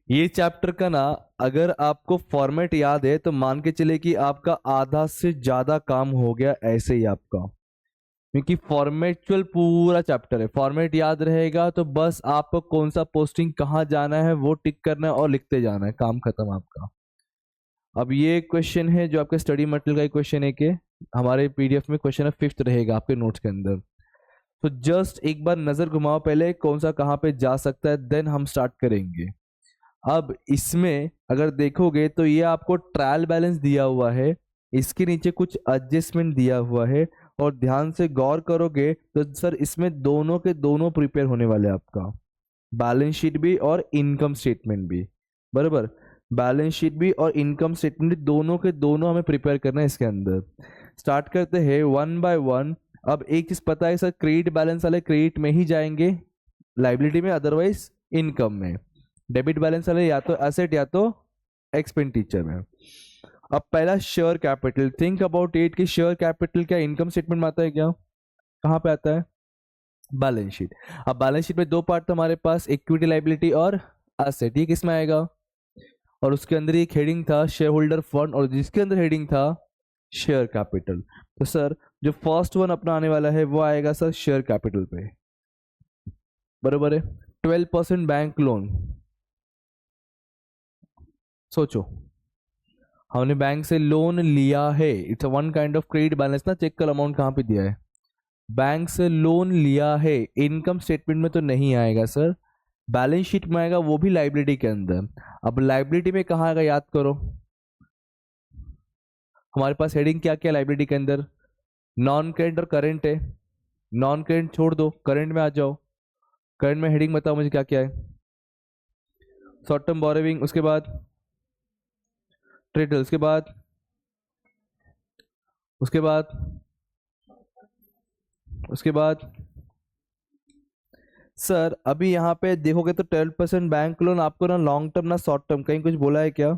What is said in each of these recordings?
ये चैप्टर का ना, अगर आपको फॉर्मेट याद है तो मान के चले कि आपका आधा से ज्यादा काम हो गया ऐसे ही आपका, क्योंकि फॉर्मेचुअल पूरा चैप्टर है। फॉर्मेट याद रहेगा तो बस आपको कौन सा पोस्टिंग कहाँ जाना है वो टिक करना है और लिखते जाना है, काम खत्म आपका। अब ये क्वेश्चन है जो आपके स्टडी मटेरियल का एक क्वेश्चन है कि हमारे पीडीएफ में क्वेश्चन है, फिफ्थ रहेगा आपके नोट्स के अंदर। तो जस्ट एक बार नजर घुमाओ पहले कौन सा कहाँ पे जा सकता है, देन हम स्टार्ट करेंगे। अब इसमें अगर देखोगे तो ये आपको ट्रायल बैलेंस दिया हुआ है, इसके नीचे कुछ एडजस्टमेंट दिया हुआ है, और ध्यान से गौर करोगे तो सर इसमें दोनों के दोनों प्रिपेयर होने वाले हैं आपका, बैलेंस शीट भी और इनकम स्टेटमेंट भी। बराबर, बैलेंस शीट भी और इनकम स्टेटमेंट भी दोनों के दोनों हमें प्रिपेयर करना है इसके अंदर। स्टार्ट करते हैं वन बाय वन। अब एक चीज पता है सर, क्रेडिट बैलेंस वाले क्रेडिट में ही जाएंगे, लाइबिलिटी में, अदरवाइज इनकम में। डेबिट बैलेंस वाले या तो एसेट या तो एक्सपेंडिचर में। अब पहला share capital, think about it कि शेयर कैपिटल क्या इनकम स्टेटमेंट में आता है क्या? कहाँ पे आता है? Balance sheet. अब बैलेंस शीट में दो पार्ट था हमारे पास, इक्विटी लाइबिलिटी और एसेट। ये किस में आएगा? और उसके अंदर एक हेडिंग था शेयर होल्डर फंड, और जिसके अंदर हेडिंग था शेयर कैपिटल। तो सर जो फर्स्ट वन अपना आने वाला है वो आएगा सर शेयर कैपिटल पे। बरोबर है। 12% बैंक लोन। सोचो, हमने बैंक से लोन लिया है, it's a one kind of credit balance ना, चेक कर अमाउंट कहाँ पे दिया है। बैंक से लोन लिया है, इनकम स्टेटमेंट में तो नहीं आएगा सर, बैलेंस शीट में आएगा, वो भी लाइबिलिटी के अंदर। अब लाइबिलिटी में कहाँ आएगा याद करो, हमारे पास हेडिंग क्या क्या लाइबिलिटी के अंदर? नॉन करेंट और करेंट है। नॉन करेंट छोड़ दो, करेंट में आ जाओ। करेंट में हेडिंग बताओ मुझे क्या क्या है? शॉर्ट टर्म बोरोविंग, उसके बाद ट्रेडर, उसके बाद उसके बाद सर अभी यहाँ पे देखोगे तो 12% बैंक लोन आपको ना लॉन्ग टर्म ना शॉर्ट टर्म, कहीं कुछ बोला है क्या?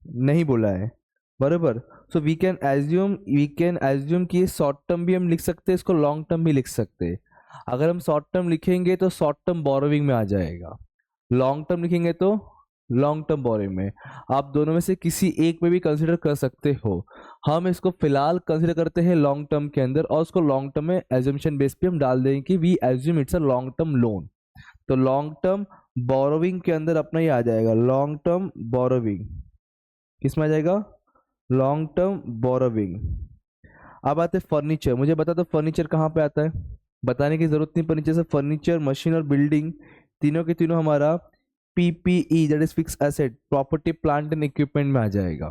नहीं बोला है। बरोबर। सो वी कैन एज्यूम कि शॉर्ट टर्म भी हम लिख सकते हैं, इसको लॉन्ग टर्म भी लिख सकते हैं। अगर हम शॉर्ट टर्म लिखेंगे तो शॉर्ट टर्म बोरोविंग में आ जाएगा, लॉन्ग टर्म लिखेंगे तो लॉन्ग टर्म बोरोइंग में। आप दोनों में से किसी एक में भी कंसिडर कर सकते हो। हम इसको फिलहाल कंसिडर करते हैं लॉन्ग टर्म के अंदर, और उसको लॉन्ग टर्म में एजम्पशन बेस पे हम डाल देंगे कि we assume it's a long term loan. तो लॉन्ग टर्म बोरोविंग के अंदर अपना ही आ जाएगा, लॉन्ग टर्म बोरोविंग किस में आ जाएगा? Long term borrowing. अब आते फर्नीचर, मुझे बता दो फर्नीचर कहाँ पे आता है? बताने की जरूरत नहीं, फर्नीचर से फर्नीचर, मशीन और बिल्डिंग तीनों के तीनों हमारा PPE that is fix asset, property plant and equipment में आ जाएगा।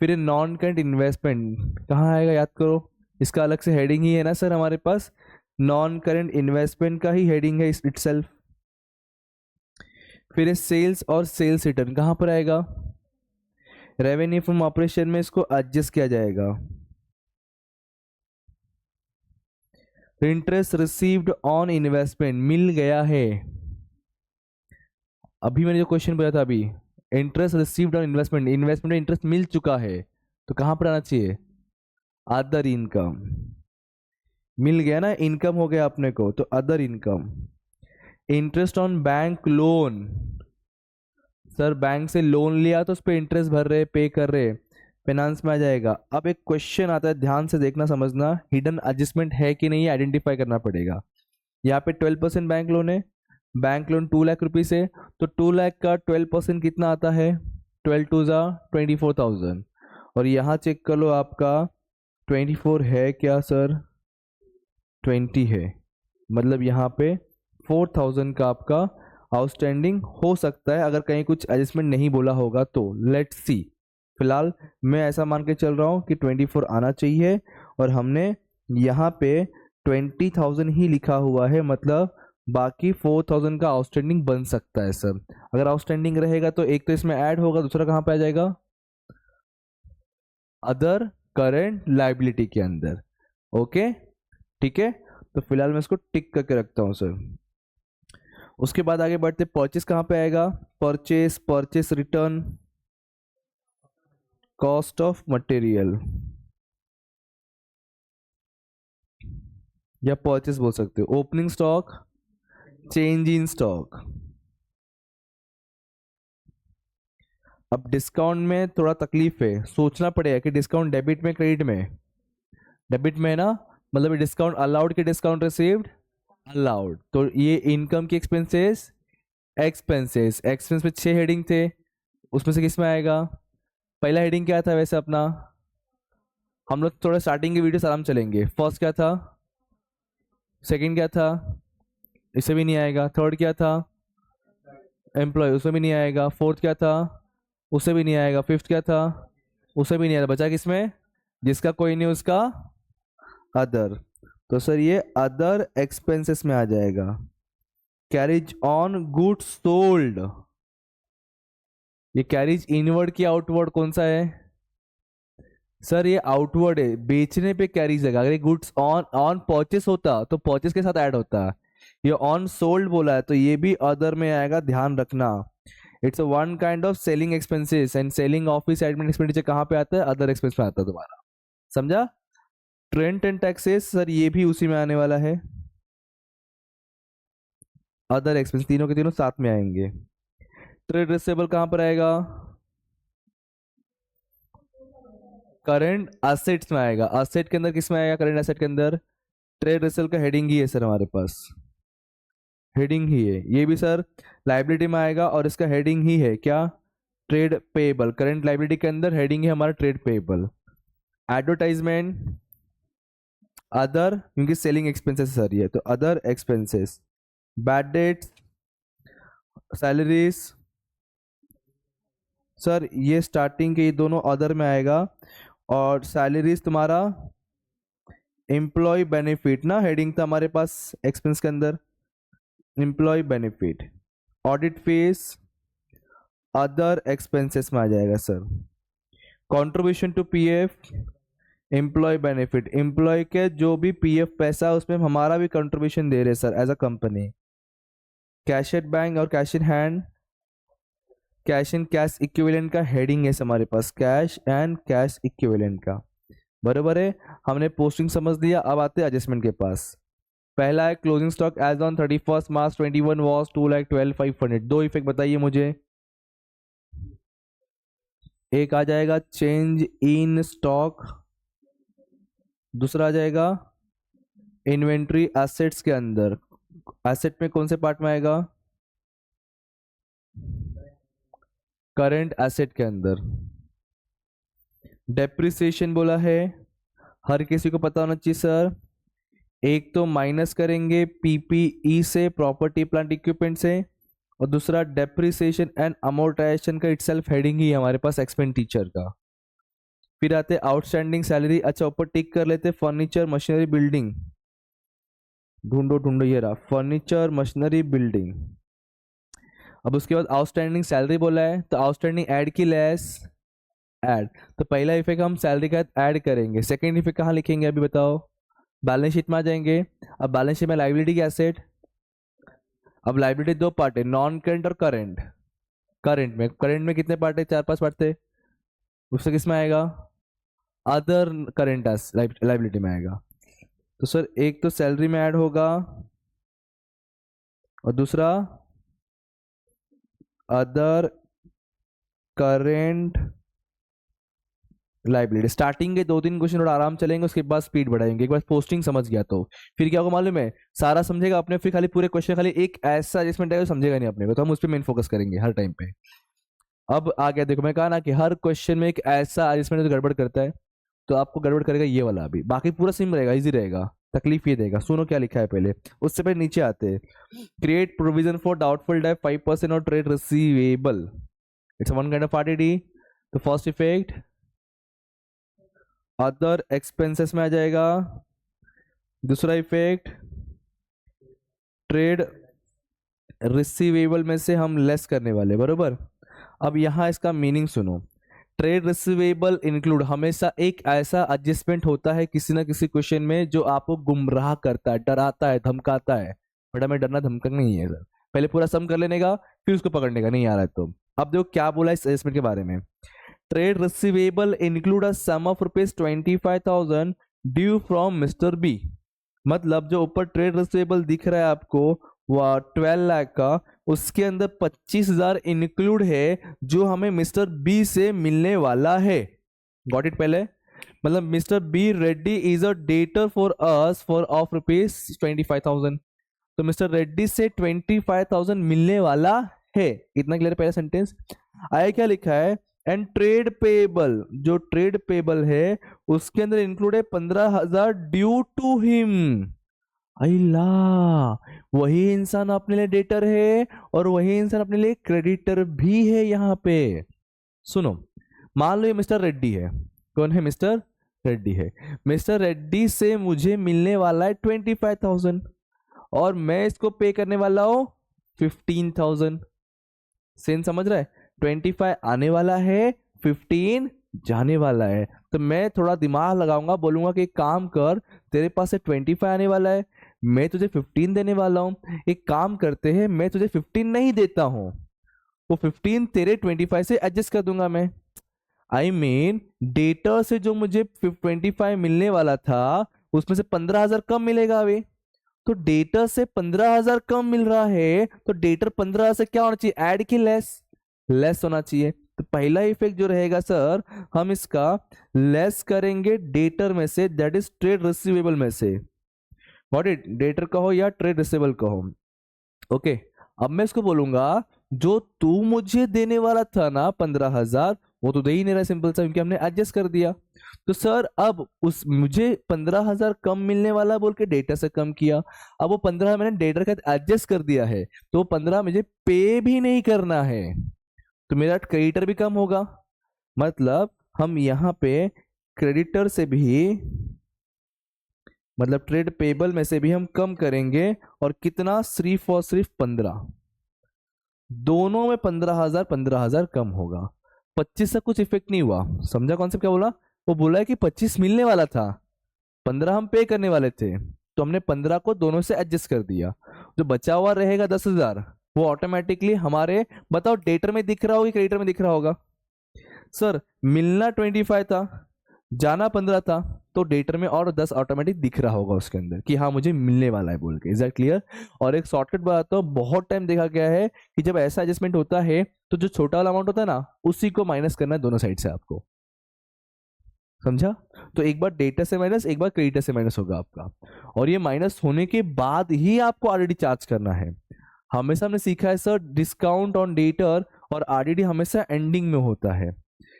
फिर नॉन करंट इन्वेस्टमेंट कहाँ आएगा याद करो, इसका अलग से हेडिंग ही है ना सर हमारे पास, नॉन करंट इन्वेस्टमेंट का ही हेडिंग है इटसेल्फ। फिर सेल्स और सेल्स रिटर्न कहाँ पर आएगा? रेवेन्यू फ्रॉम ऑपरेशन में इसको एडजस्ट किया जाएगा। इंटरेस्ट रिसीव्ड ऑन इन्वेस्टमेंट मिल गया है, अभी मैंने जो क्वेश्चन बताया था अभी, interest received on investment, investment में इंटरेस्ट मिल चुका है, तो कहां पर आना चाहिए? Other income. मिल गया ना, इनकम हो गया अपने को, तो other income. Interest on bank loan, sir bank से लोन लिया तो उस पर इंटरेस्ट भर रहे, पे कर रहे, फाइनेंस में आ जाएगा। अब एक क्वेश्चन आता है, ध्यान से देखना समझना, हिडन एडजस्टमेंट है कि नहीं आइडेंटिफाई करना पड़ेगा। यहाँ पे 12% बैंक लोन है, बैंक लोन 2 लाख रुपीज है, तो 2 लाख का 12% कितना आता है? 12 2 जा 24,000। और यहाँ चेक कर लो आपका 24 है क्या सर? 20 है, मतलब यहाँ पे 4,000 का आपका आउटस्टैंडिंग हो सकता है, अगर कहीं कुछ एडजस्टमेंट नहीं बोला होगा तो। लेट्स सी, फिलहाल मैं ऐसा मान के चल रहा हूँ कि 24 आना चाहिए, और हमने यहाँ पे 20,000 ही लिखा हुआ है, मतलब बाकी 4,000 का आउटस्टैंडिंग बन सकता है सर। अगर आउटस्टैंडिंग रहेगा तो एक तो इसमें ऐड होगा, दूसरा कहाँ पे आ जाएगा? अदर करेंट लाइबिलिटी के अंदर। ओके, ठीक है। तो फिलहाल मैं इसको टिक करके रखता हूँ सर। उसके बाद आगे बढ़ते, परचेस कहाँ पे आएगा? Purchase, purchase return, cost of material, या परचेस बोल सकते हो, opening stock, change in stock. अब डिस्काउंट में थोड़ा तकलीफ है, सोचना पड़ेगा कि डिस्काउंट डेबिट में क्रेडिट में। डेबिट में है ना, मतलब डिस्काउंट अलाउड के डिस्काउंट रिसीव्ड अलाउड, तो ये इनकम की एक्सपेंसेस एक्सपेंसेस। एक्सपेंस में 6 हेडिंग थे, उसमें से किस में आएगा? पहला हेडिंग क्या था वैसे अपना? हम लोग थोड़ा स्टार्टिंग के वीडियो आराम चलेंगे। फर्स्ट क्या था? सेकंड क्या था? इससे भी नहीं आएगा। थर्ड क्या था? एम्प्लॉय, उसमें भी नहीं आएगा। फोर्थ क्या था? उससे भी नहीं आएगा। फिफ्थ क्या था? उससे भी नहीं आएगा। बचा किसमें? जिसका कोई नहीं उसका अदर। तो सर ये अदर एक्सपेंसेस में आ जाएगा। कैरिज ऑन गुड्स सोल्ड, ये कैरिज इनवर्ड की आउटवर्ड कौन सा है? सर ये आउटवर्ड है, बेचने पे कैरीज है। अगर ये गुड्स ऑन ऑन परचेस होता तो परचेस के साथ ऐड होता, ये ऑन सोल्ड बोला है तो ये भी अदर में आएगा, ध्यान रखना। It's a one kind of selling expenses, and selling office admin expenditure कहाँ पे आता है? अदर एक्सपेंस में आता है तुम्हारा, समझा? रेंट एंड टैक्सेस सर ये भी उसी में आने वाला है, अदर एक्सपेंस, तीनों के तीनों साथ में आएंगे। ट्रेड रिसीवेबल कहाँ पर आएगा? करंट असेट्स में आएगा। असेट के अंदर किस में आएगा? करंट असेट के अंदर। ट्रेड रिसीवेबल का हेडिंग ही है सर हमारे पास, हेडिंग ही है ये भी सर। लाइबिलिटी में आएगा और इसका हेडिंग ही है क्या? Trade payable. करंट लाइबिलिटी के अंदर हेडिंग है हमारा ट्रेड पेएबल। एडवर्टाइजमेंट अदर, क्योंकि सेलिंग एक्सपेंसेस सर ये, तो other expenses. Bad debts, salaries sir ये स्टार्टिंग के ये दोनों अदर में आएगा, और सैलरीज तुम्हारा एम्प्लॉय बेनिफिट ना, हेडिंग था हमारे पास एक्सपेंस के अंदर, employ benefit. Audit fees other expenses में आ जाएगा sir. Contribution to PF employ benefit, employ के जो भी पीएफ पैसा है उसमें हमारा भी कंट्रीब्यूशन दे रहे sir as a company. Cash at bank और cash in hand, cash in cash equivalent का हेडिंग है हमारे पास, कैश एंड कैश इक्विवेलेंट का, बराबर है। हमने पोस्टिंग समझ लिया, अब आते हैं एडजस्टमेंट के पास। पहला है closing stock as on 31 March 21 was 2,12,500। दो इफेक्ट बताइए मुझे। एक आ जाएगा चेंज इन स्टॉक, दूसरा आ जाएगा इन्वेंट्री एसेट्स के अंदर। एसेट में कौन से पार्ट में आएगा? करंट एसेट के अंदर। डेप्रिसिएशन बोला है, हर किसी को पता होना चाहिए सर। एक तो माइनस करेंगे पीपीई से, प्रॉपर्टी प्लांट इक्विपमेंट से, और दूसरा डेप्रिसिएशन एंड अमोर्टाइजेशन का इटसेल्फ हेडिंग ही है हमारे पास एक्सपेंडिचर का। फिर आते आउटस्टैंडिंग सैलरी, अच्छा ऊपर टिक कर लेते फर्नीचर मशीनरी बिल्डिंग, ढूंढो ढूंढो ये रहा फर्नीचर मशीनरी बिल्डिंग। अब उसके बाद आउटस्टैंडिंग सैलरी बोला है तो आउटस्टैंडिंग ऐड की लेस ऐड, तो पहला इफेक्ट हम सैलरी का ऐड करेंगे। सेकंड इफेक्ट कहाँ लिखेंगे अभी बताओ? बैलेंस शीट में आ जाएंगे। अब बैलेंस शीट में लाइबिलिटी की एसेट, अब लाइबिलिटी दो पार्ट है, नॉन करंट और करंट। करंट में कितने पार्ट है? 4-5 पार्ट थे। उससे किस में आएगा? अदर करंट लाइबिलिटी में आएगा। तो सर एक तो सैलरी में ऐड होगा और दूसरा अदर करेंट लाइबिलिटी। स्टार्टिंग के 2-3 क्वेश्चन थोड़ा आराम चलेंगे, उसके बाद स्पीड बढ़ाएंगे। एक बार पोस्टिंग समझ गया तो फिर क्या होगा मालूम है? सारा समझेगा अपने, फिर खाली पूरे क्वेश्चन खाली एक ऐसा एडजस्टमेंट है समझेगा नहीं अपने को, तो हम उस पर मेन फोकस करेंगे हर टाइम पे। अब आ गया, देखो मैं कहा ना कि हर क्वेश्चन में एक ऐसा एडजस्टमेंट गड़बड़ करता है, तो आपको गड़बड़ करेगा ये वाला भी, बाकी पूरा सिम रहेगा, इजी रहेगा। तकलीफ ये देगा, सुनो क्या लिखा है पहले, उससे पहले नीचे आते हैं। Create provision for doubtful debt 5% और trade receivable, it's one kind of RTD. तो फर्स्ट इफेक्ट अदर एक्सपेंसेस में आ जाएगा, दूसरा इफेक्ट ट्रेड रिसीवेबल में से हम लेस करने वाले, बरोबर। अब यहां इसका मीनिंग सुनो। ट्रेड रिसीवेबल इंक्लूड, हमेशा एक ऐसा एडजस्टमेंट होता है किसी ना किसी क्वेश्चन में जो आपको गुमराह करता है, डराता है, धमकाता है। बट हमें डरना धमकना नहीं है सर, पहले पूरा सम कर लेने का फिर उसको पकड़ने का, नहीं आ रहा है तो। अब देखो क्या बोला इस एडजस्टमेंट के बारे में। Trade receivable include a sum of ₹25,000 due from mister B, मतलब जो ऊपर ट्रेड रिसीवेबल दिख रहा है आपको वो 12 लाख का, उसके अंदर 25,000 इंक्लूड है जो हमें मिस्टर बी से मिलने वाला है। Got it? पहले मतलब mister B Reddy is a debtor for us for of ₹25,000। तो मिस्टर रेड्डी से 25,000 मिलने वाला है। इतना क्लियर? पहला सेंटेंस। आया क्या लिखा है? एंड ट्रेड पेबल, जो ट्रेड पेबल है उसके अंदर इंक्लूड है 15,000 ड्यू टू हिम। अल्ला, वही इंसान अपने लिए डेटर है और वही इंसान अपने लिए क्रेडिटर भी है। यहाँ पे सुनो, मान लो ये मिस्टर रेड्डी है। कौन है? मिस्टर रेड्डी है। मिस्टर रेड्डी से मुझे मिलने वाला है 25,000 और मैं इसको पे करने वाला हूं 15,000। सेन समझ रहा है? 25 आने वाला है, 15 जाने वाला है। तो मैं थोड़ा दिमाग लगाऊंगा, बोलूंगा कि एक काम कर, तेरे पास से 25 आने वाला है, मैं तुझे 15 देने वाला हूं। एक काम करते हैं, मैं तुझे 15 नहीं देता हूं, वो 15 तेरे 25 से एडजस्ट कर दूंगा मैं। आई मीन डेटर से जो मुझे 25 मिलने वाला था उसमें से 15,000 कम मिलेगा अभी। तो डेटर से 15,000 कम मिल रहा है तो डेटर 15 से क्या होना चाहिए? ऐड की लेस? लेस होना चाहिए। तो पहला इफेक्ट जो रहेगा सर, हम इसका लेस करेंगे डेटर में से, दैट इज ट्रेड रिसीवेबल में से। What it? डेटर कहो या ट्रेड रिसीवेबल कहो। ओके, अब मैं इसको बोलूंगा जो तू मुझे देने वाला था ना 15,000, वो तो दे ही नहीं रहा, सिंपल सा, क्योंकि हमने एडजस्ट कर दिया। तो सर अब उस मुझे 15,000 कम मिलने वाला बोल के डेटा से कम किया, अब वो 15 मैंने डेटा का एडजस्ट कर दिया है, तो 15 मुझे पे भी नहीं करना है, तो मेरा क्रेडिटर भी कम होगा। मतलब हम यहाँ पे क्रेडिटर से भी, मतलब ट्रेड पेबल में से भी हम कम करेंगे। और कितना? सिर्फ और सिर्फ 15। दोनों में 15,000 15,000 कम होगा। 25 से कुछ इफेक्ट नहीं हुआ। समझा कॉन्सेप्ट? क्या बोला? वो बोला है कि 25 मिलने वाला था, 15 हम पे करने वाले थे, तो हमने 15 को दोनों से एडजस्ट कर दिया। जो बचा हुआ रहेगा 10,000, वो ऑटोमेटिकली हमारे, बताओ डेटर में दिख रहा होगा क्रेडिटर में दिख रहा होगा? सर मिलना 25 था, जाना 15 था, तो डेटर में और 10 ऑटोमेटिक दिख रहा होगा उसके अंदर कि हाँ मुझे मिलने वाला है बोल के। Is that clear? और एक शॉर्टकट बताता हूँ, बहुत टाइम देखा गया है कि जब ऐसा एडजस्टमेंट होता है तो जो छोटा वाला अमाउंट होता है ना, उसी को माइनस करना है दोनों साइड से आपको। समझा? तो एक बार डेटा से माइनस, एक बार क्रेडिटर से माइनस होगा आपका, और ये माइनस होने के बाद ही आपको आरडीडी चार्ज करना है। हमेशा हमने सीखा है सर, डिस्काउंट ऑन डेटर और आरडीडी हमेशा एंडिंग में होता है।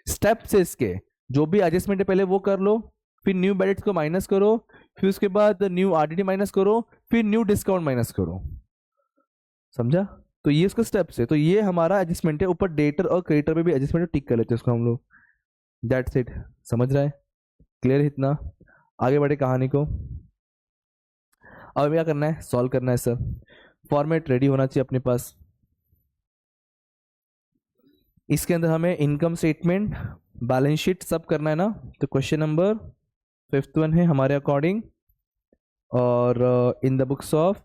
स्टेप से इसके जो भी एडजस्टमेंट है पहले वो कर लो, फिर न्यू बैलेंस को माइनस करो, फिर उसके बाद न्यू आरडीडी माइनस करो, फिर न्यू डिस्काउंट माइनस करो। समझा? तो ये उसका स्टेप्स है। तो ये हमारा एडजस्टमेंट है। ऊपर डेटर और क्रेडिटर पे भी एडजस्टमेंट टिक कर लेते हैं उसको हम लोग। That's it. समझ रहा है? क्लियर? इतना आगे बढ़े कहानी को। अब क्या करना है? सॉल्व करना है सर। फॉर्मेट रेडी होना चाहिए अपने पास। इसके अंदर हमें इनकम स्टेटमेंट, बैलेंस शीट सब करना है ना। तो क्वेश्चन नंबर 5th वन है हमारे अकॉर्डिंग, और इन द बुक्स ऑफ,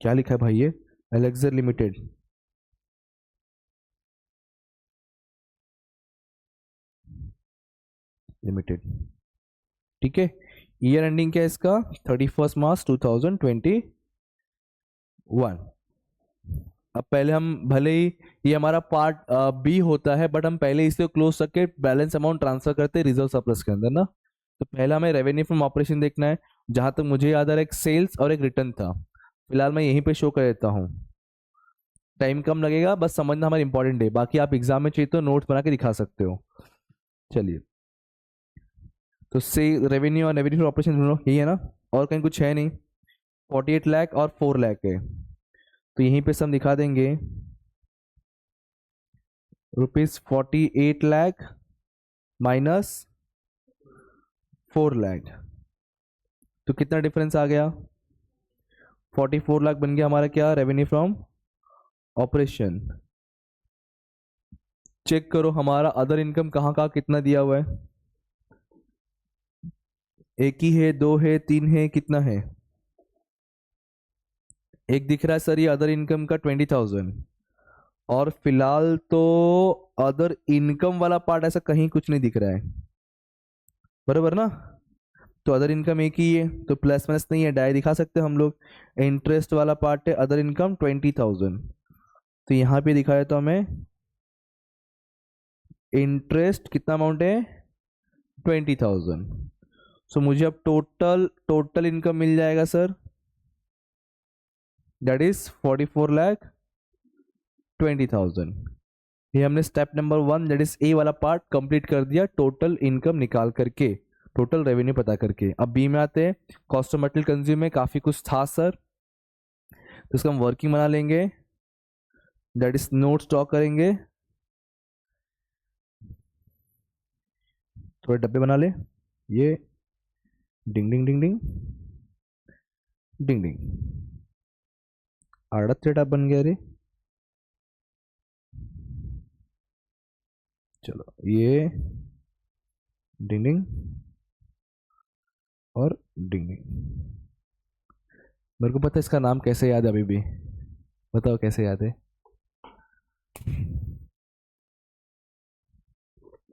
क्या लिखा है भाई ये? Elixir limited. लिमिटेड, ठीक है। ईयर एंडिंग क्या है इसका? 31 मार्च 2021। अब पहले हम, भले ही ये हमारा पार्ट बी होता है, बट हम पहले इसे क्लोज करके बैलेंस अमाउंट ट्रांसफर करते हैं रिजर्व सरप्लस के अंदर ना। तो पहला हमें रेवेन्यू फ्रॉम ऑपरेशन देखना है। जहां तक मुझे याद आ रहा है, एक सेल्स और एक रिटर्न था। फिलहाल मैं यहीं पे शो कर देता हूँ, टाइम कम लगेगा, बस समझना हमारा इंपॉर्टेंट है। बाकी आप एग्जाम में चाहिए तो नोट्स बना के दिखा सकते हो। चलिए, तो से रेवेन्यू और रेवेन्यू ऑपरेशन दोनों यही है ना, और कहीं कुछ है नहीं। 48 लाख और 4 लाख है, तो यहीं पे सब दिखा देंगे। ₹48 लाख माइनस 4 लाख, तो कितना डिफरेंस आ गया? 44 लाख बन गया हमारा क्या? Revenue from operation. चेक करो हमारा अदर इनकम कहाँ कहाँ कितना दिया हुआ है। एक ही है, दो है, तीन है, कितना है? एक दिख रहा है सर ये अदर इनकम का 20,000, और फिलहाल तो अदर इनकम वाला पार्ट ऐसा कहीं कुछ नहीं दिख रहा है, बराबर ना। तो अदर इनकम एक ही है, तो प्लस माइनस नहीं है, डाय दिखा सकते हैं हम लोग। इंटरेस्ट वाला पार्ट है अदर इनकम 20,000, तो यहाँ पे दिखाया तो हमें इंटरेस्ट कितना अमाउंट है 20,000। सो मुझे अब टोटल टोटल इनकम मिल जाएगा सर, दैट इज 44,20,000। ये हमने step number 1 that is a वाला पार्ट कंप्लीट कर दिया, टोटल इनकम निकाल करके, टोटल रेवेन्यू पता करके। अब बी में आते हैं, कॉस्ट ऑफ मटेरियल कंज्यूम में काफ़ी कुछ था सर, तो इसका हम वर्किंग बना लेंगे, दैट इज नोट स्टॉक करेंगे, थोड़े डब्बे बना ले, ये डिंग डिंग डिंग डिंग डिंग डिंग, आड़त डब्बा बन गया रे। चलो ये डिंग डिंग और डिंग डिंग। मेरे को पता है इसका नाम कैसे याद है अभी भी, बताओ कैसे याद है,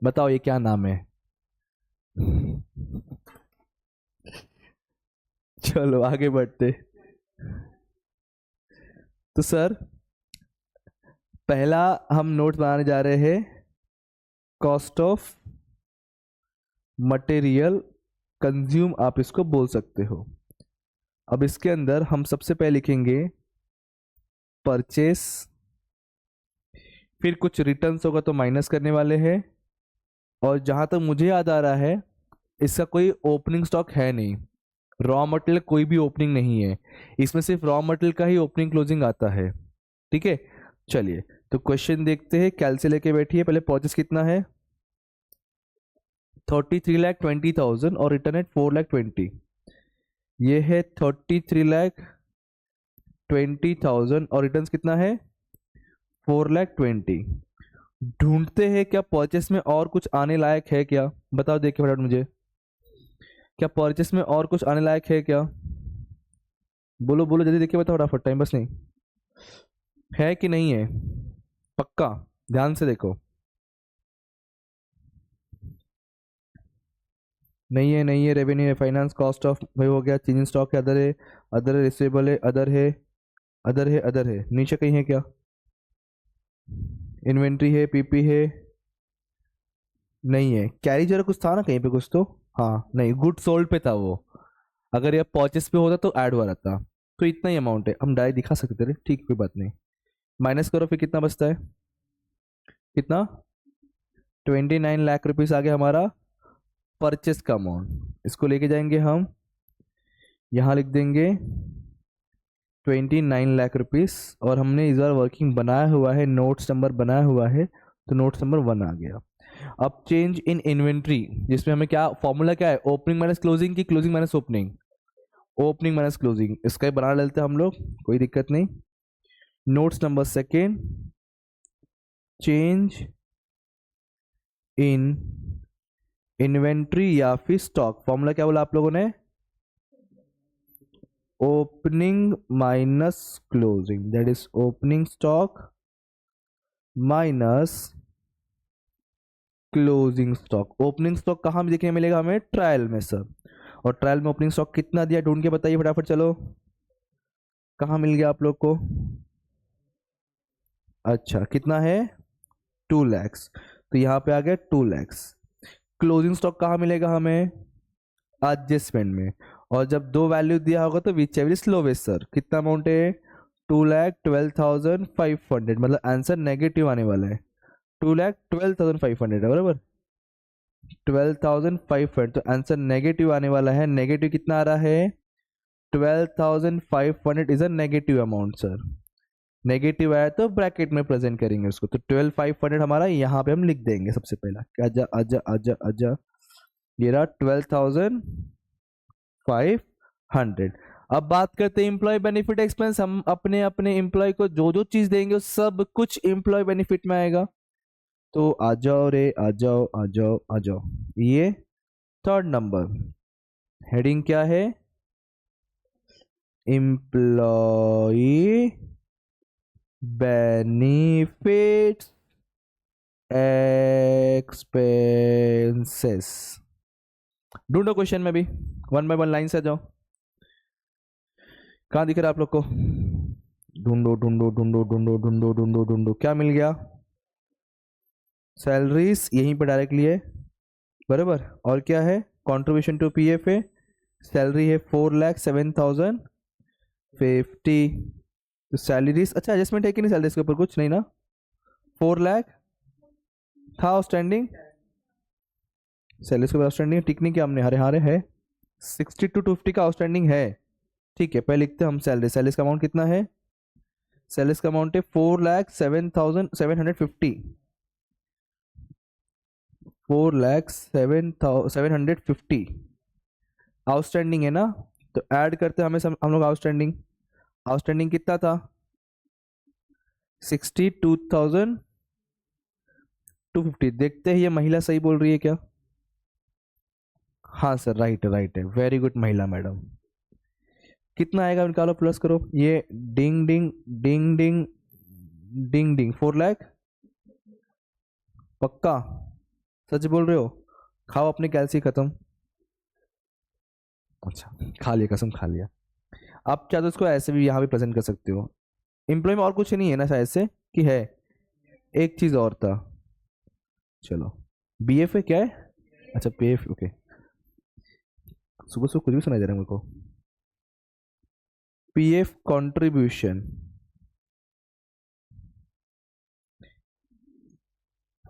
बताओ ये क्या नाम है। चलो आगे बढ़ते। तो सर पहला हम नोट बनाने जा रहे हैं, कॉस्ट ऑफ मटेरियल कंज्यूम आप इसको बोल सकते हो। अब इसके अंदर हम सबसे पहले लिखेंगे परचेस, फिर कुछ रिटर्न्स होगा तो माइनस करने वाले हैं, और जहां तक मुझे याद आ रहा है इसका कोई ओपनिंग स्टॉक है नहीं, रॉ मटेरियल कोई भी ओपनिंग नहीं है, इसमें सिर्फ रॉ मटेरियल का ही ओपनिंग क्लोजिंग आता है। ठीक है, चलिए तो क्वेश्चन देखते हैं, कैलसी लेके बैठिए, पहले परचेस कितना है 33,20,000 और रिटर्न एट 4,20,000, ये है 33,20,000 और रिटर्न कितना है 4,20,000। ढूंढते हैं क्या परचेस में और कुछ आने लायक है क्या, बताओ देख के फटाफट मुझे, क्या परचेस में और कुछ आने लायक है क्या, बोलो बोलो जल्दी, देखिए बताओ फटाफट, टाइम बस नहीं है कि नहीं है, पक्का ध्यान से देखो, नहीं है नहीं है, रेवेन्यू है, फाइनेंस कॉस्ट ऑफ भाई हो गया, चेंजिंग स्टॉक है, अदर है, रिसीवेबल है, अदर है, अदर है, अदर है, नीचे कहीं है क्या, इन्वेंट्री है, पीपी है, नहीं है, कैरी जरा कुछ था ना कहीं पे कुछ तो, हाँ नहीं, गुड सोल्ड पे था वो, अगर ये परचेस पे होता तो ऐड हुआ रहता। तो इतना ही अमाउंट है, हम डायरेक्ट दिखा सकते थे, ठीक कोई बात नहीं, माइनस करो फिर कितना बचता है, कितना 29 लाख रुपीस आ गया हमारा परचेस का अमाउंट। इसको लेके जाएंगे हम, यहाँ लिख देंगे 29 लाख रुपीस, और हमने इस बार वर्किंग बनाया हुआ है, नोट्स नंबर बनाया हुआ है, तो नोट्स नंबर 1 आ गया। अब चेंज इन इन्वेंट्री, जिसमें हमें क्या फॉर्मूला क्या है, ओपनिंग माइनस क्लोजिंग की closing minus opening, opening minus closing, इसका ही बना लेते हैं हम लोग, कोई दिक्कत नहीं। Notes number 2, change in inventory या फिर स्टॉक, फॉर्मूला क्या बोला आप लोगों ने, opening minus closing, that is opening stock minus closing stock. Opening stock कहाँ देखने मिलेगा हमें, ट्रायल में सर, और ट्रायल में ओपनिंग स्टॉक कितना दिया ढूंढ के बताइए फटाफट, चलो कहाँ मिल गया आप लोग को, अच्छा कितना है 2 लैक्स, तो यहाँ पे आ गया 2 लैक्स। क्लोजिंग स्टॉक कहाँ मिलेगा हमें, एडजस्टमेंट में, और जब दो वैल्यू दिया होगा तो which ever is lowest sir, कितना अमाउंट है 2,12,500, मतलब आंसर नेगेटिव आने वाला है, 2,12,500 है बराबर, 12,500, तो आंसर नेगेटिव आने वाला है, नेगेटिव कितना आ रहा है 12,500 is a negative amount sir, negative आया तो ब्रैकेट में प्रेजेंट करेंगे उसको, तो 12,500 हमारा यहाँ पे हम लिख देंगे सबसे पहला, आजा आजा आजा आजा, ये रहा 12,500। अब बात करते हैं एम्प्लॉय बेनिफिट एक्सपेंस, हम अपने अपने एम्प्लॉय को जो जो चीज देंगे सब कुछ एम्प्लॉय बेनिफिट में आएगा, तो आ जाओ रे, आ जाओ आ जाओ आ जाओ, ये 3rd नंबर, हेडिंग क्या है, एम्प्लॉय बेनिफिट्स एक्सपेंसेस। ढूंढो क्वेश्चन में भी, वन बाय वन लाइन से आ जाओ। कहाँ दिख रहा है आप लोग को? ढूंढो ढूंढो ढूंढो ढूंढो ढूंढो ढूंढो ढूंढो, क्या मिल गया? सैलरीज यहीं पे डायरेक्टली है, बराबर। और क्या है? कंट्रीब्यूशन टू पीएफ है, सैलरी है 4,07,050। तो सैलरीज, अच्छा एडजस्टमेंट है कि नहीं सैलरीज के ऊपर? कुछ नहीं ना, 4 लाख था आउटस्टैंडिंग। सैलरीज के ऊपर आउटस्टैंडिंग टिक नहीं किया हमने, हरे हारे है 60 to 250 का आउटस्टैंडिंग है। ठीक है, पहले लिखते हैं हम सैलरी। सैलरीज का अमाउंट कितना है? सैलरीज का अमाउंट है 4,07,750। 4,07,750 आउटस्टैंडिंग है ना। तो ऐड करते हैं हमें हम लोग आउटस्टैंडिंग। आउटस्टैंडिंग कितना था? 62,250। देखते हैं ये महिला सही बोल रही है क्या? हाँ सर, राइट है, राइट है, वेरी गुड महिला मैडम। कितना आएगा निकालो, प्लस करो। ये डिंग डिंग डिंग डिंग डिंग डिंग 4 लाख पक्का? सच बोल रहे हो? खाओ अपनी कैल्सी खत्म। अच्छा, खा लिया, कसम खा लिया। आप चाहे तो इसको ऐसे भी यहाँ भी प्रेजेंट कर सकते हो। एम्प्लॉय में और कुछ नहीं है ना शायद से, कि है? एक चीज और था, चलो। बीएफ है क्या है? अच्छा पीएफ, ओके। सुबह सुबह कुछ भी सुनाई दे रहा है मेरे को। पीएफ कंट्रीब्यूशन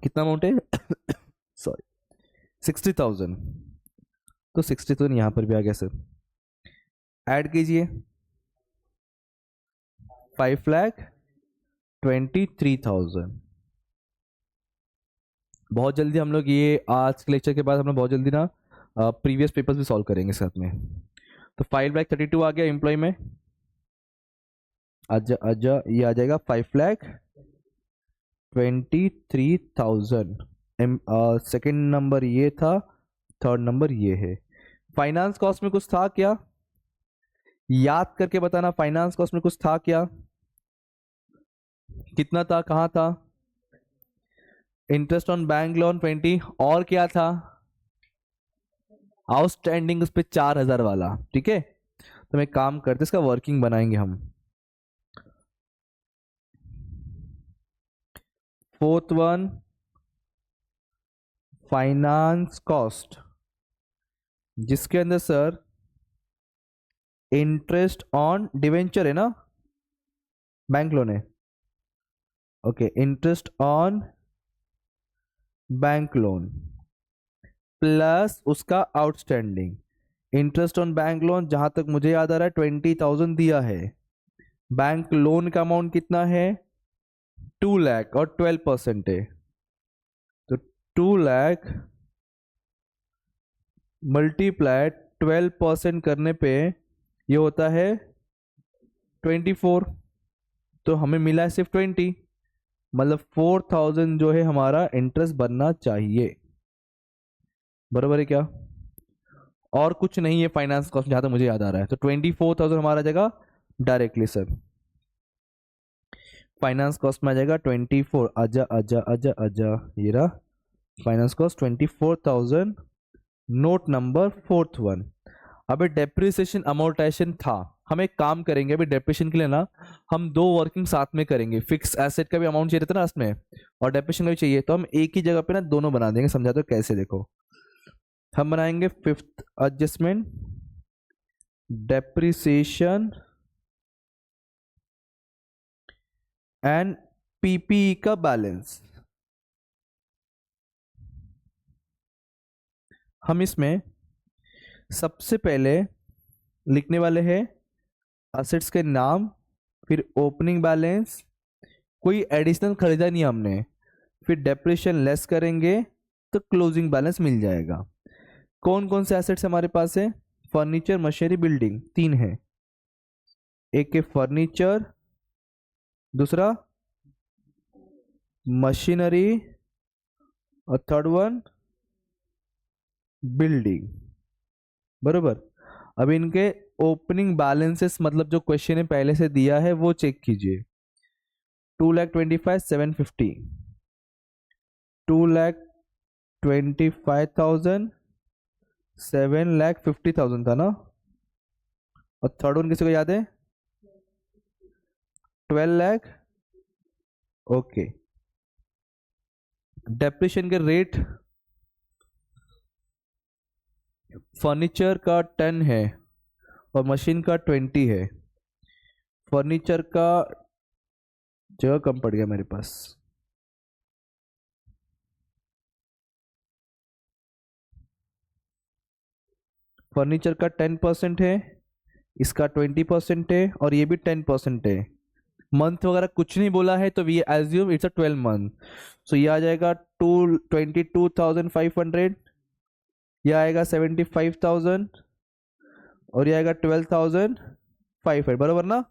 कितना अमाउंट है? सॉरी, 60,000। तो 60,000 यहां पर भी आ गया सर। ऐड कीजिए 5,23,000। बहुत जल्दी हम लोग ये आज के लेक्चर के बाद हम लोग बहुत जल्दी ना प्रीवियस पेपर्स भी सॉल्व करेंगे साथ में। तो 5,32 आ गया एम्प्लॉय में। आजा आजा, ये आ जाएगा 5,23,000। सेकेंड नंबर ये था, थर्ड नंबर ये है। फाइनेंस कॉस्ट में कुछ था क्या? याद करके बताना, फाइनेंस कॉस्ट में कुछ था क्या? कितना था, कहाँ था? इंटरेस्ट ऑन बैंक लोन 20, और क्या था? आउटस्टैंडिंग उस पर 4,000 वाला। ठीक है, तो मैं काम करते इसका वर्किंग बनाएंगे हम। फोर्थ वन, फाइनेंस कॉस्ट, जिसके अंदर सर इंटरेस्ट ऑन डिवेंचर है ना, बैंक लोन है। Okay, interest on bank loan plus उसका outstanding. Interest on bank loan जहां तक मुझे याद आ रहा है 20,000 दिया है। बैंक लोन का अमाउंट कितना है? 2 लाख और 12% है। तो 2 लाख मल्टीप्लाई 12% करने पे ये होता है 24। तो हमें मिला है सिर्फ 20, मतलब 4,000 जो है हमारा इंटरेस्ट बनना चाहिए। बराबर है क्या? और कुछ नहीं है फाइनेंस कॉस्ट जहां तक मुझे याद आ रहा है। तो 24,000 हमारा आ जाएगा डायरेक्टली सर। फाइनेंस कॉस्ट में आ जाएगा 24। आजा आजा आजा आजा, ये रहा finance cost 24,000। Note number fourth one. अबे डेप्रिसिएशन अमोर्टाइजेशन था। हम एक काम करेंगे अभी डेप्रिसिएशन के लिए ना, हम दो वर्किंग साथ में करेंगे। फिक्स एसेट का भी अमाउंट चाहिए था ना इसमें, और डेप्रिसिएशन का भी चाहिए, तो हम एक ही जगह पे ना दोनों बना देंगे। समझा तो कैसे? देखो, हम बनाएंगे fifth adjustment, depreciation and PPE का बैलेंस। हम इसमें सबसे पहले लिखने वाले हैं असेट्स के नाम, फिर ओपनिंग बैलेंस, कोई एडिशनल खरीदा नहीं हमने, फिर डेप्रिसिएशन लेस करेंगे तो क्लोजिंग बैलेंस मिल जाएगा। कौन कौन से एसेट्स हमारे पास है? फर्नीचर, मशीनरी, बिल्डिंग, तीन है। एक है फर्नीचर, दूसरा मशीनरी, और थर्ड वन बिल्डिंग। बरोबर। अब इनके ओपनिंग बैलेंसेस, मतलब जो क्वेश्चन ने पहले से दिया है वो चेक कीजिए। 2,25,750, 2,25,750, 7,50,000 था ना, और थर्ड वन किसी को याद है? 12 लाख। ओके, डेप्रिसिएशन के रेट फर्नीचर का 10 है और मशीन का 20 है। फर्नीचर का जगह कम पड़ गया मेरे पास, फर्नीचर का 10% है, इसका 20% है, और ये भी 10% है। मंथ वगैरह कुछ नहीं बोला है, तो we assume it's a 12 month. So ये आ जाएगा 22,500, ये आएगा 75,000, और ये आएगा 12,500, बराबर ना?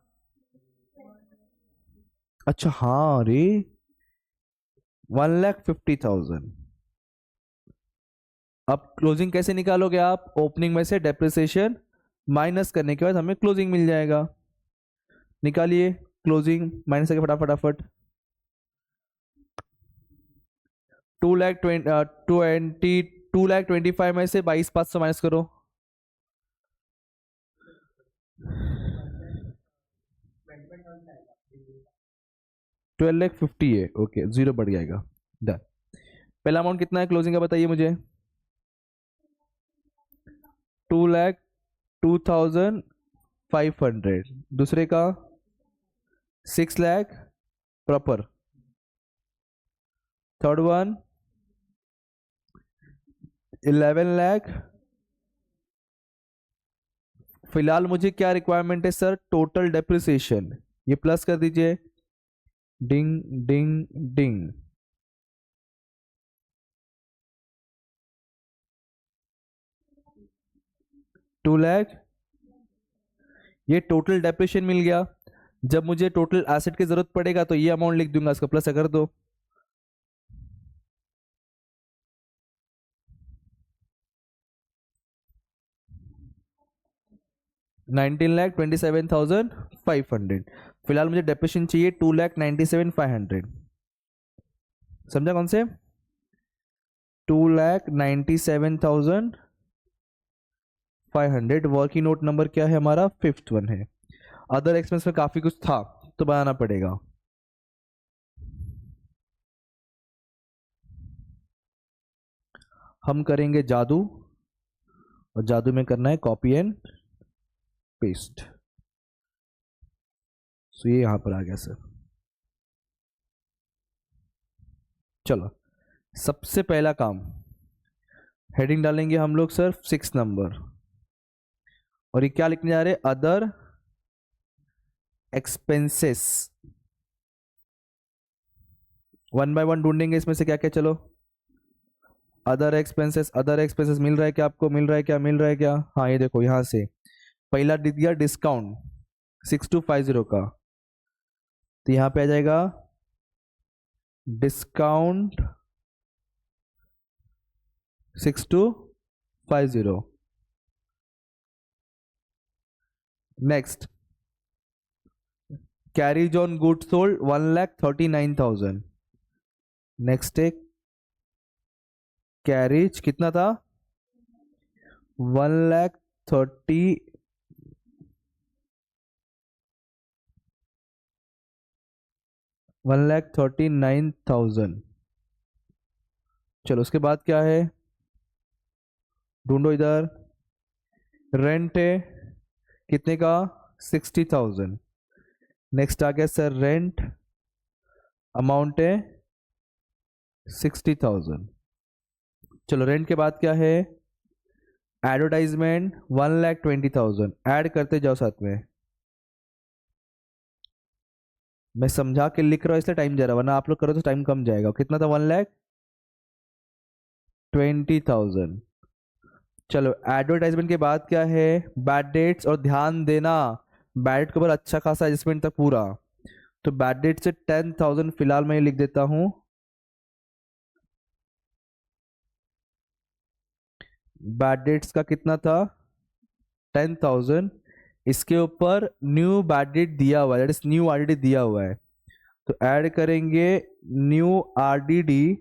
अच्छा हाँ रे, 1,50,000। अब क्लोजिंग कैसे निकालोगे आप? ओपनिंग में से डेप्रिसिएशन माइनस करने के बाद हमें क्लोजिंग मिल जाएगा। निकालिए क्लोजिंग, माइनस करके फटाफट। 2,25,000 में से 22,500 माइनस करो। 12,50,000 है, ओके, जीरो बढ़ जाएगा, डन। पहला अमाउंट कितना है क्लोजिंग का बताइए मुझे? 2,02,500। दूसरे का 6 lakh proper. Third one 11 lakh. फिलहाल मुझे क्या रिक्वायरमेंट है सर? टोटल डेप्रिसिएशन, ये प्लस कर दीजिए, डिंग डिंग डिंग। टू लाख, ये टोटल डेप्रिसिएशन मिल गया। जब मुझे टोटल एसेट की जरूरत पड़ेगा तो ये अमाउंट लिख दूंगा, इसका प्लस कर दो। $19,27,500। फिलहाल मुझे डेप्रिसिएशन चाहिए 2,97,500। समझा कौन से? 2,97,500। वर्किंग नोट नंबर क्या है हमारा? 5th वन है। अदर एक्सपेंस में काफी कुछ था तो बनाना पड़ेगा। हम करेंगे जादू, और जादू में करना है कॉपी एंड पेस्ट। सो ये यहां पर आ गया सर। चलो, सबसे पहला काम, हेडिंग डालेंगे हम लोग सर 6 नंबर, और ये क्या लिखने जा रहे हैं? Other expenses. One by one ढूंढेंगे इसमें से क्या क्या। चलो, अदर एक्सपेंसेस, अदर एक्सपेंसेस मिल रहा है क्या आपको? मिल रहा है क्या? मिल रहा है क्या? हाँ, ये देखो यहां से पहला दिख गया डिस्काउंट 6250 का, तो यहां पे आ जाएगा discount 6250। Next, carries on goods sold 1,39,000। Next है कैरेज, कितना था? 1,30,000। 1,39,000। चलो, उसके बाद क्या है? ढूंढो इधर। रेंट है कितने का? 60,000। नेक्स्ट आ गया सर रेंट, अमाउंट है 60,000। चलो, रेंट के बाद क्या है? एडवर्टाइजमेंट 1,20,000। ऐड करते जाओ साथ में, मैं समझा के लिख रहा हूँ इसलिए टाइम जा रहा है, वरना आप लोग करो तो टाइम कम जाएगा। कितना था? 1,20,000। चलो, एडवर्टाइजमेंट के बाद क्या है? बैड डेट्स, और ध्यान देना बैड डेट के ऊपर अच्छा खासा एडजस्टमेंट था पूरा, तो बैड डेट से 10,000 फिलहाल मैं लिख देता हूं। बैड डेट्स का कितना था? 10,000। इसके ऊपर न्यू बैड डेट दिया हुआ है, दैट इज न्यू आरडीडी दिया हुआ है, तो ऐड करेंगे न्यू आरडीडी,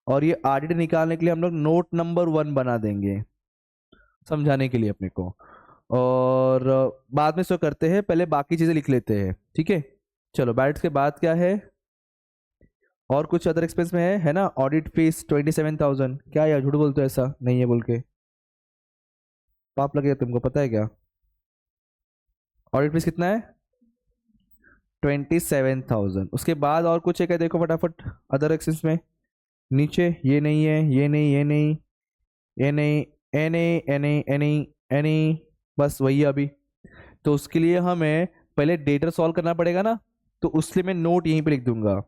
और ये आरडीडी निकालने के लिए हम लोग नोट नंबर 1 बना देंगे। समझाने के लिए अपने को। और बाद में इसको करते हैं, पहले बाकी चीजें लिख लेते हैं, ठीक है। चलो बैट्स के बाद क्या है, और कुछ अदर एक्सपेंस में है ना। ऑडिट फीस 27,000, क्या यार झूठ बोलते हो, ऐसा नहीं है बोल के पाप लगेगा तुमको, पता है क्या। ऑडिट फीस कितना है, 27,000। उसके बाद और कुछ है क्या, देखो फटाफट अदर एक्सपेंस में नीचे। ये नहीं है, ये नहीं, ये नहीं, ये नहीं, ये नहीं, ये नहीं, ये नहीं, ये नहीं, बस वही है अभी। तो उसके लिए हमें पहले डेटर सॉल्व करना पड़ेगा ना, तो उसलिए मैं नोट यहीं पे लिख दूंगा।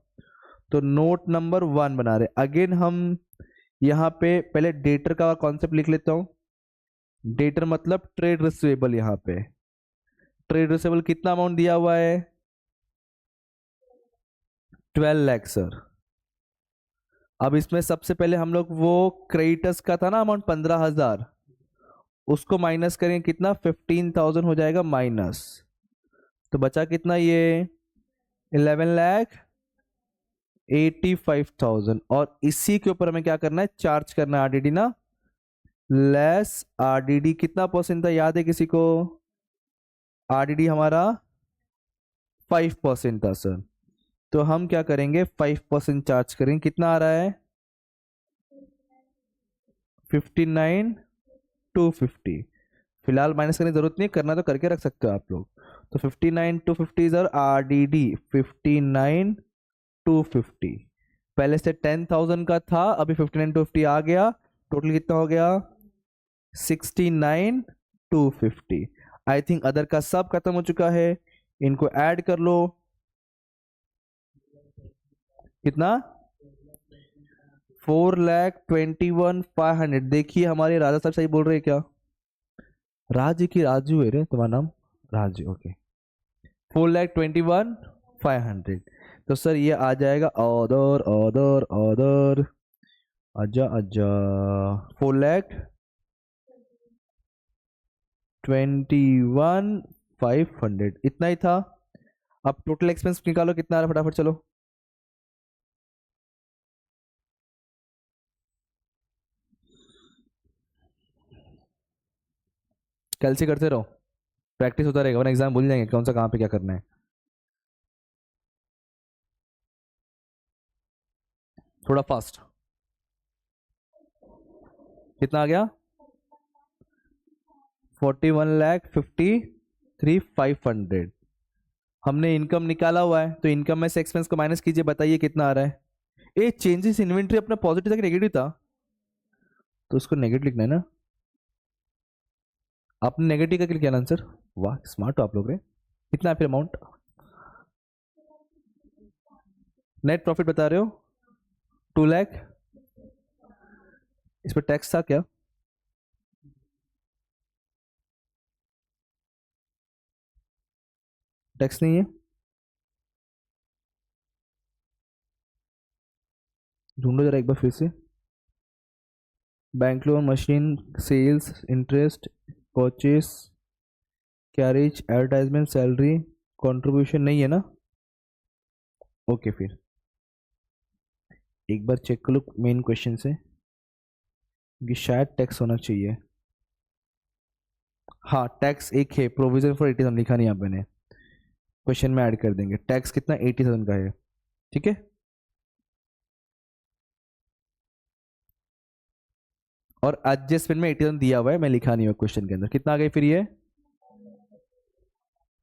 तो नोट नंबर 1 बना रहे अगेन हम यहाँ पे। पहले डेटर का कॉन्सेप्ट लिख लेता हूँ। डेटर मतलब ट्रेड रिसीवेबल। यहाँ पे ट्रेड रिसीवेबल कितना अमाउंट दिया हुआ है, 12 लाख सर। अब इसमें सबसे पहले हम लोग वो क्रेडिटर्स का था ना अमाउंट 15,000, उसको माइनस करें, कितना 15,000 हो जाएगा माइनस। तो बचा कितना ये 11,85,000। और इसी के ऊपर हमें क्या करना है, चार्ज करना है आरडीडी ना, लेस आरडीडी। कितना परसेंट था याद है किसी को, आरडीडी हमारा 5% था सर। तो हम क्या करेंगे, 5% चार्ज करेंगे। कितना आ रहा है 59,250। फिलहाल माइनस करने की जरूरत नहीं, करना तो करके रख सकते हो आप लोग। तो 59,250 और आर डी डी 59,250। पहले से 10,000 का था, अभी 59,250 आ गया। टोटल कितना हो गया 69,250। आई थिंक अदर का सब खत्म हो चुका है, इनको ऐड कर लो। कितना 4,21,500। देखिए हमारे राजा साहब सही बोल रहे हैं क्या, राज की राजू है रे तुम्हारा नाम, राजू, ओके। 4,21,500। तो सर ये आ जाएगा ऑर्डर ऑर्डर ऑर्डर, आजा आजा, 4,21,500 इतना ही था। अब टोटल एक्सपेंस निकालो कितना आ रहा है, फटाफट चलो। कल से करते रहो, प्रैक्टिस होता रहेगा, वरना एग्जाम भूल जाएंगे कौन सा कहाँ पे क्या करना है। थोड़ा फास्ट। कितना आ गया 41,53,500। हमने इनकम निकाला हुआ है, तो इनकम में से एक्सपेंस को माइनस कीजिए, बताइए कितना आ रहा है। ए चेंजेस इन्वेंट्री अपना पॉजिटिव था कि नेगेटिव था, तो उसको नेगेटिव लिखना है ना। आपने नेगेटिव का क्लिक किया ना आंसर, वाह स्मार्ट हो आप लोग रे। कितना है फिर अमाउंट, नेट प्रॉफिट बता रहे हो 2 लाख। इस पर टैक्स था क्या, टैक्स नहीं है, ढूंढो जरा एक बार फिर से। Bank loan, machine, sales, interest, purchase, carriage, advertisement, salary, contribution नहीं है ना। ओके फिर एक बार चेक कर लो मेन क्वेश्चन से कि शायद टैक्स होना चाहिए। हाँ टैक्स एक है, प्रोविजन फॉर 80,000 लिखा नहीं यहाँ मैंने, क्वेश्चन में ऐड कर देंगे। टैक्स कितना 80,000 का है, ठीक है। और एडजस्टमेंट में 80,000 दिया हुआ है, मैं लिखा नहीं हुआ क्वेश्चन के अंदर। कितना आ गया फिर ये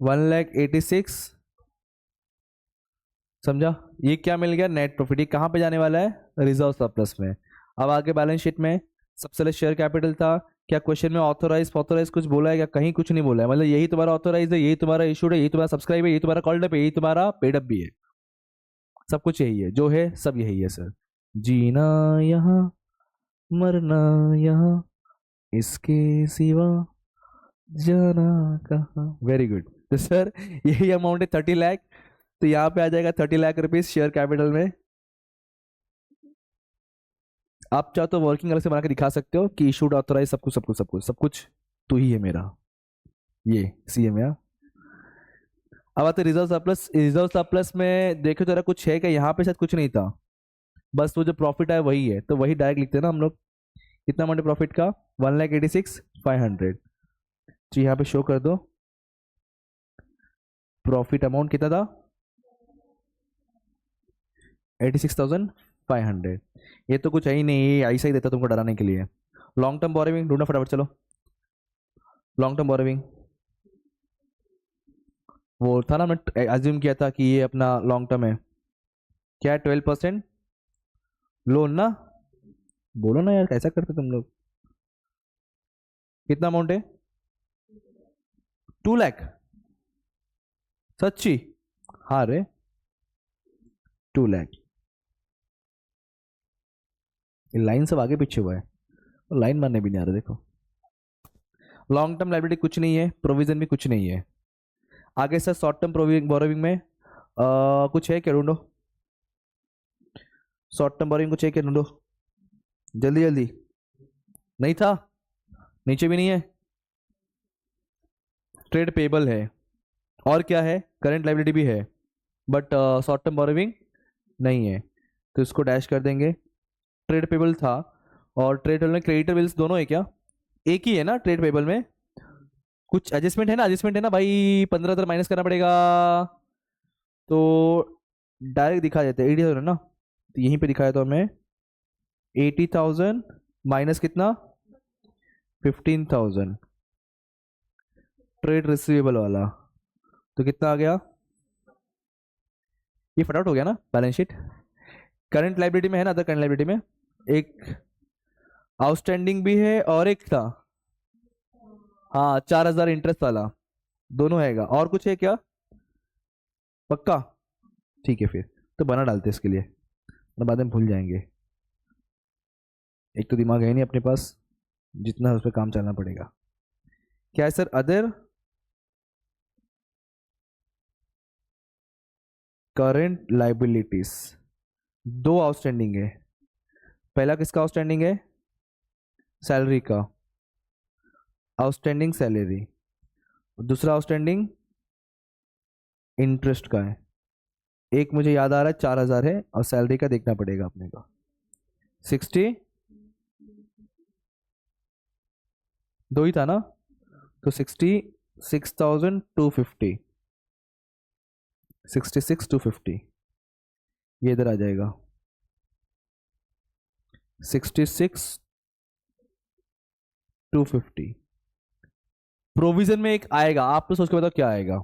1,86,000। समझा, ये क्या मिल गया नेट प्रॉफिट। ये कहाँ पे जाने वाला है, रिजर्व सरप्लस में। अब आगे बैलेंस शीट में सबसे पहले शेयर कैपिटल था। क्या क्वेश्चन में ऑथोराइज कुछ बोला है क्या, कहीं कुछ नहीं बोला है। मतलब यही तुम्हारा ऑथोराइज है, यही तुम्हारा इशूड है, यही तुम्हारा सब्सक्राइब है, यही तुम्हारा कॉल्ड अप है, यही तुम्हारा पेड अप भी है। सब कुछ यही है, जो है सब यही है सर। जीना यहाँ, मरना यहाँ, इसके सिवा जाना कहाँ। Very good. तो सर यही अमाउंट है 30 लाख। तो यहाँ पे आ जाएगा 30 लाख रुपीज शेयर कैपिटल में। आप चाहो तो वर्किंग अलग से बना के दिखा सकते हो कि इशूड ऑथोराइज सब कुछ सब कुछ सब कुछ सब कुछ तू ही है मेरा, ये सीएम है। अब आते रिजर्व सरप्लस। रिजर्व सरप्लस में देखो जरा कुछ है क्या, यहाँ पे शायद कुछ नहीं था, बस वो जो प्रॉफिट है वही है, तो वही डायरेक्ट लिखते हैं ना हम लोग। कितना अमाउंट है प्रॉफिट का 1,86,000। 500। तो यहाँ पे शो कर दो प्रॉफिट अमाउंट कितना था, 86,500। ये तो कुछ है ही नहीं, ये ऐसा ही देता तुमको डराने के लिए। लॉन्ग टर्म बोरोविंग ढूंढना फटाफट, चलो। लॉन्ग टर्म बोरोविंग वो था ना, मैं अज्यूम किया था कि ये अपना लॉन्ग टर्म है। क्या है, 12% लोन ना। बोलो ना यार, कैसा करते तुम लोग। कितना अमाउंट है, 2 लाख। सच्ची? हाँ रे, 2 लाख। लाइन सब आगे पीछे हुआ है, लाइन मारने भी नहीं आ रहा। देखो, लॉन्ग टर्म लाइबिलिटी कुछ नहीं है, प्रोविजन भी कुछ नहीं है। आगे सर शॉर्ट टर्म बोरोविंग में कुछ है क्या, ढूंढो। शॉर्ट टर्म बोरोविंग कुछ है क्या, ढूंढो जल्दी जल्दी। नहीं था, नीचे भी नहीं है। ट्रेड पेबल है, और क्या है, करंट लाइबिलिटी भी है, बट शॉर्ट टर्म बोरोविंग नहीं है, तो इसको डैश कर देंगे। ट्रेड पेबल था, और ट्रेड पेबल में क्रेडिटर बिल्स दोनों है क्या, एक ही है ना ट्रेड पेबल में। कुछ एडजस्टमेंट है ना, एडजस्टमेंट है ना भाई, 15,000 माइनस करना पड़ेगा। तो डायरेक्ट दिखा देते 80,000 ना, तो यहीं पे दिखाया तो हमें 80,000 माइनस कितना, 15,000 ट्रेड रिसीवेबल वाला, तो कितना आ गया। ये फटाफट हो गया ना बैलेंस शीट। करंट लाइबिलिटी में है ना, अदर करंट लाइबिलिटी में एक आउटस्टैंडिंग भी है और एक था, हाँ 4,000 इंटरेस्ट वाला, दोनों हैगा। और कुछ है क्या, पक्का? ठीक है, फिर तो बना डालते हैं इसके लिए, और बाद में भूल जाएंगे। एक तो दिमाग है नहीं अपने पास, जितना उस पर काम चलना पड़ेगा। क्या है सर, अदर करंट लाइबिलिटीज, दो आउटस्टैंडिंग है। पहला किसका आउटस्टैंडिंग है, सैलरी का, आउटस्टैंडिंग सैलरी। दूसरा आउटस्टैंडिंग इंटरेस्ट का है। एक मुझे याद आ रहा है 4,000 है, और सैलरी का देखना पड़ेगा अपने को, 60, दो ही था ना, तो 66,250, 66,250 ये इधर आ जाएगा, 66,250। प्रोविजन में एक आएगा, आप तो सोच के बताओ क्या आएगा।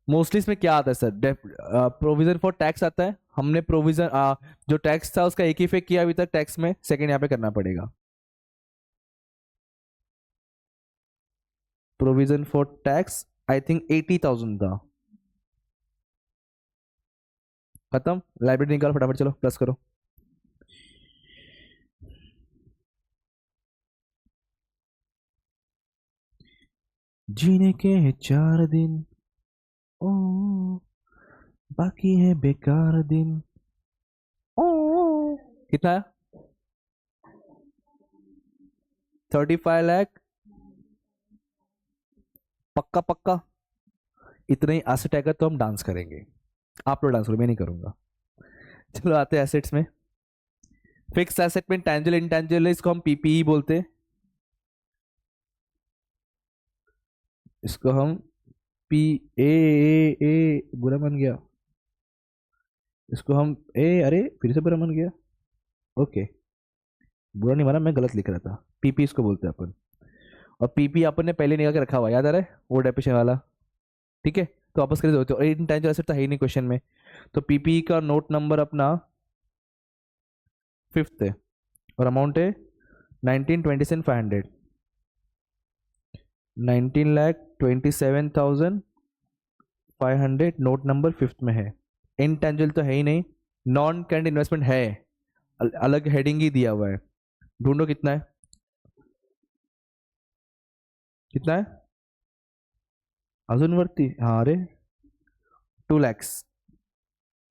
मोस्टली इसमें क्या आता है सर, प्रोविजन फॉर टैक्स आता है। हमने प्रोविजन जो टैक्स था उसका एक ही इफेक्ट किया अभी तक टैक्स में, सेकंड यहाँ पे करना पड़ेगा। Provision for tax I think 80,000 था, खत्म। लाइब्रेरी निकालो फटाफट, चलो प्लस करो। जीने के हैं 4 दिन, ओ बाकी है बेकार दिन, ओ कितना है, 35 लाख। पक्का पक्का, इतना ही एसेट आएगा तो हम डांस करेंगे। आप लोग डांस करो, मैं नहीं करूंगा। चलो आते हैं एसेट्स में। फिक्स एसेट में टैंजिबल इंटैंजिबल, इसको हम पीपीई बोलते हैं। इसको हम पी ए बुरा बन गया, इसको हम अरे फिर से बुरा बन गया। ओके, बुरा नहीं माना, मैं गलत लिख रहा था। पीपी इसको बोलते हैं अपन, और पीपी अपन ने पहले निकाल के रखा हुआ, याद आ रहा है वो डेफिनेशन वाला। ठीक है, तो वापस कर दो, इंटैंजिबल एसेट तो है ही नहीं क्वेश्चन में। तो पीपी का नोट नंबर अपना 5th है, और अमाउंट है 19,27,500, 19,27,500 नोट नंबर 5th में है। इंटेंजिबल तो है ही नहीं, नॉन करंट इन्वेस्टमेंट है, अलग हेडिंग ही दिया हुआ है। ढूंढो कितना है, कितना है अजून वरती, हाँ अरे 2 lakhs।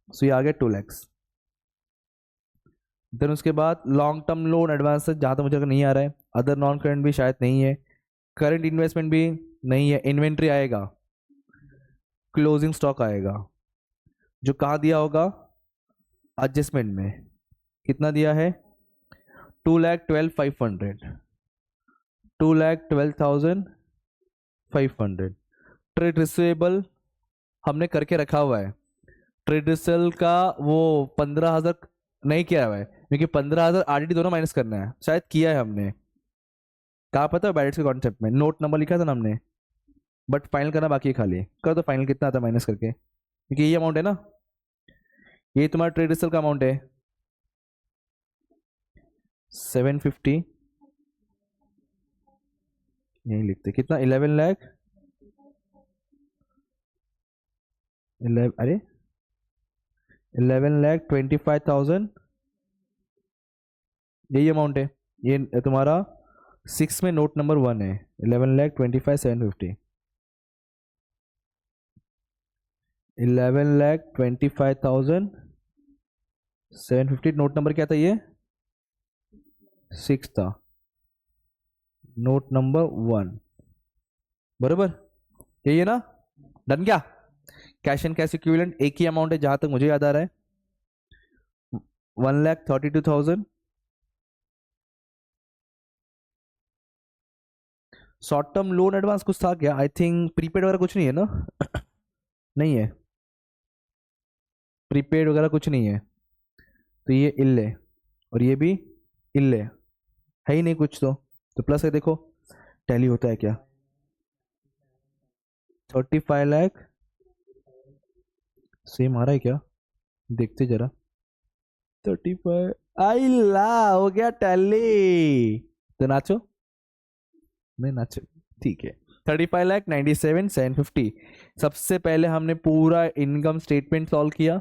सो ये आ गया 2 lakhs। देन उसके बाद लॉन्ग टर्म लोन एडवांस जहाँ तक मुझे अगर नहीं आ रहा है, अदर नॉन करंट भी शायद नहीं है, करंट इन्वेस्टमेंट भी नहीं है। इन्वेंट्री आएगा, क्लोजिंग स्टॉक आएगा, जो कहाँ दिया होगा, एडजस्टमेंट में। कितना दिया है, 2,12,500। 2,12,500। ट्रेड रिसीवेबल हमने करके रखा हुआ है, ट्रेड रिसेल का वो 15,000 नहीं किया हुआ है, क्योंकि 15,000 आरडीडी दोनों माइनस करना है, शायद किया है हमने, कहा पता है बैलेंस के कॉन्सेप्ट में नोट नंबर लिखा था ना हमने, बट फाइनल करना बाकी है, खाली कर दो फाइनल कितना आता है माइनस करके, क्योंकि ये अमाउंट है ना, ये तुम्हारा ट्रेड रिसेल का अमाउंट है 750, यही लिखते कितना 11 लाख 11 अरे 11,25,000, यही अमाउंट है, ये तुम्हारा 6 में नोट नंबर 1 है 11,25,750, 11,25,750 नोट नंबर क्या था, ये 6 था, नोट नंबर 1 बराबर, यही है ना, डन क्या। कैश एंड कैश इक्विवेलेंट एक ही अमाउंट है जहां तक मुझे याद आ रहा है 1,32,000। शॉर्ट टर्म लोन एडवांस कुछ था क्या, आई थिंक प्रीपेड वगैरह कुछ नहीं है ना नहीं है, प्रीपेड वगैरह कुछ नहीं है, तो ये इल है और ये भी इल है ही नहीं कुछ, तो प्लस है, देखो टैली होता है क्या 35 लाख, सेम आ रहा है क्या, देखते जरा 35, आई ला हो गया टैली, तो नाचो नहीं नाचो, ठीक है 35,97,750। सबसे पहले हमने पूरा इनकम स्टेटमेंट सॉल्व किया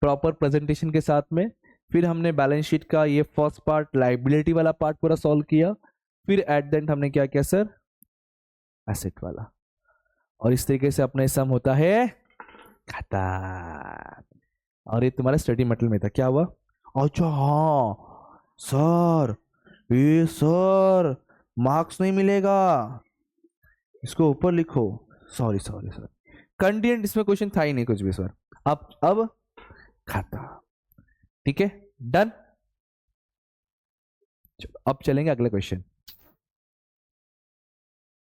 प्रॉपर प्रेजेंटेशन के साथ में, फिर हमने बैलेंस शीट का ये फर्स्ट पार्ट लाइबिलिटी वाला पार्ट पूरा सॉल्व किया, फिर एट द एंड हमने क्या किया सर, एसेट वाला, और इस तरीके से अपना सम होता है खत्म। और ये तुम्हारे स्टडी मटेरियल में था, क्या हुआ, अच्छा हाँ सर, ये सर मार्क्स नहीं मिलेगा, इसको ऊपर लिखो, सॉरी सॉरी सर, कंटेंट इसमें क्वेश्चन था ही नहीं कुछ भी सर, अब खाता, ठीक है डन। अब चलेंगे अगले क्वेश्चन।